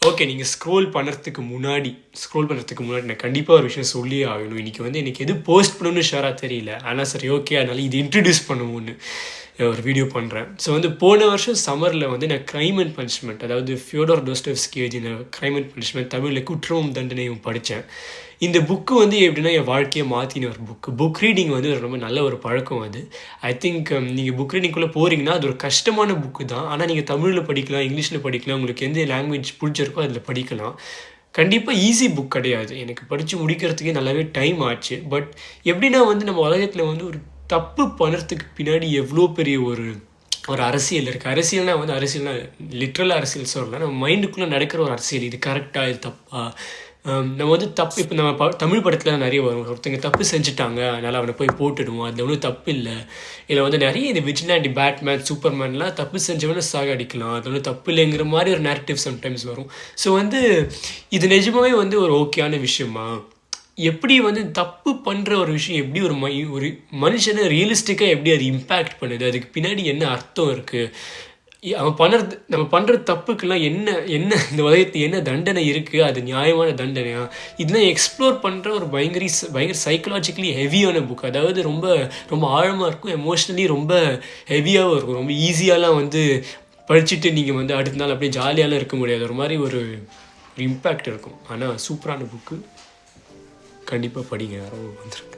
Okay, நீங்கள் scroll பண்ணுறதுக்கு முன்னாடி நான் கண்டிப்பாக ஒரு விஷயம் சொல்லியே ஆகணும். இன்றைக்கி வந்து எனக்கு எது போஸ்ட் பண்ணணும்னு ஷேராக தெரியல. ஆனால் சரி, ஓகே, அதனால் இது இன்ட்ரடியூஸ் பண்ணுவோன்னு ஒரு வீடியோ பண்ணுறேன். ஸோ வந்து போன வருஷம் சம்மரில் வந்து நான் க்ரைம் அண்ட் பனிஷ்மெண்ட், அதாவது ஃபியோடோர் டாஸ்டாயெவ்ஸ்கி எழுதின க்ரைம் அண்ட் பனிஷ்மெண்ட், தமிழில் குற்றமும் தண்டனையும் படித்தேன். இந்த புக்கு வந்து எப்படின்னா என் வாழ்க்கையை மாற்றின ஒரு புக் ரீடிங் வந்து ரொம்ப நல்ல ஒரு பழக்கம் அது. ஐ திங்க் நீங்கள் புக் ரீடிங்குள்ளே போகிறீங்கன்னா அது ஒரு கஷ்டமான புக்கு தான். ஆனால் நீங்கள் தமிழில் படிக்கலாம், இங்கிலீஷில் படிக்கலாம், உங்களுக்கு எந்த லாங்குவேஜ் பிடிச்சிருக்கோ அதில் படிக்கலாம். கண்டிப்பாக ஈஸி புக் கிடையாது. எனக்கு படித்து முடிக்கிறதுக்கே நல்லாவே டைம் ஆச்சு. பட் எப்படின்னா வந்து நம்ம உலகத்தில் வந்து ஒரு தப்பு பண்ணுறதுக்கு பின்னாடி எவ்வளோ பெரிய ஒரு அரசியல் இருக்குது. அரசியல்னால் வந்து அரசியல்னால் லிட்ரலாக அரசியல் சொல்லலாம். நம்ம மைண்டுக்குள்ளே நடக்கிற ஒரு அரசியல். இது கரெக்டாக, இது தப்பா, நம்ம வந்து தப்பு. இப்போ நம்ம தமிழ் படத்தில் நிறைய வரும், ஒருத்தங்க தப்பு செஞ்சுட்டாங்க அதனால் அவனை போய் போட்டுடுவோம், அதில் ஒன்றும் தப்பு இல்லை. இதில் வந்து நிறைய இந்த விஜிலாண்டி, பேட்மேன், சூப்பர்மேன்லாம் தப்பு செஞ்சவனை சாகடிக்கலாம், அது ஒன்றும் தப்பு இல்லைங்கிற மாதிரி ஒரு நேரட்டிவ் சம்டைம்ஸ் வரும். ஸோ வந்து இது நிஜமாகவே வந்து ஒரு ஓகேயான விஷயமா? எப்படி வந்து தப்பு பண்ணுற ஒரு விஷயம் எப்படி ஒரு மனுஷனை ரியலிஸ்டிக்காக எப்படி அது இம்பேக்ட் பண்ணுது, அதுக்கு பின்னாடி என்ன அர்த்தம் இருக்குது, நம்ம பண்ணுற தப்புக்கெல்லாம் என்ன இந்த உலகத்தில் என்ன தண்டனை இருக்குது, அது நியாயமான தண்டனையா, இதெல்லாம் எக்ஸ்ப்ளோர் பண்ணுற ஒரு பயங்கர சைக்கலாஜிக்கலி ஹெவியான புக். அதாவது ரொம்ப ரொம்ப ஆழமாக இருக்கும், எமோஷ்னலி ரொம்ப ஹெவியாகவும் இருக்கும். ரொம்ப ஈஸியாலாம் வந்து படிச்சுட்டு நீங்கள் வந்து அடுத்த நாள் அப்படியே ஜாலியாலாம் இருக்க முடியாது. ஒரு மாதிரி ஒரு இம்பேக்ட் இருக்கும். ஆனால் சூப்பரான புக்கு, கண்டிப்பாக படிங்க. யாரோ வந்துருக்கு.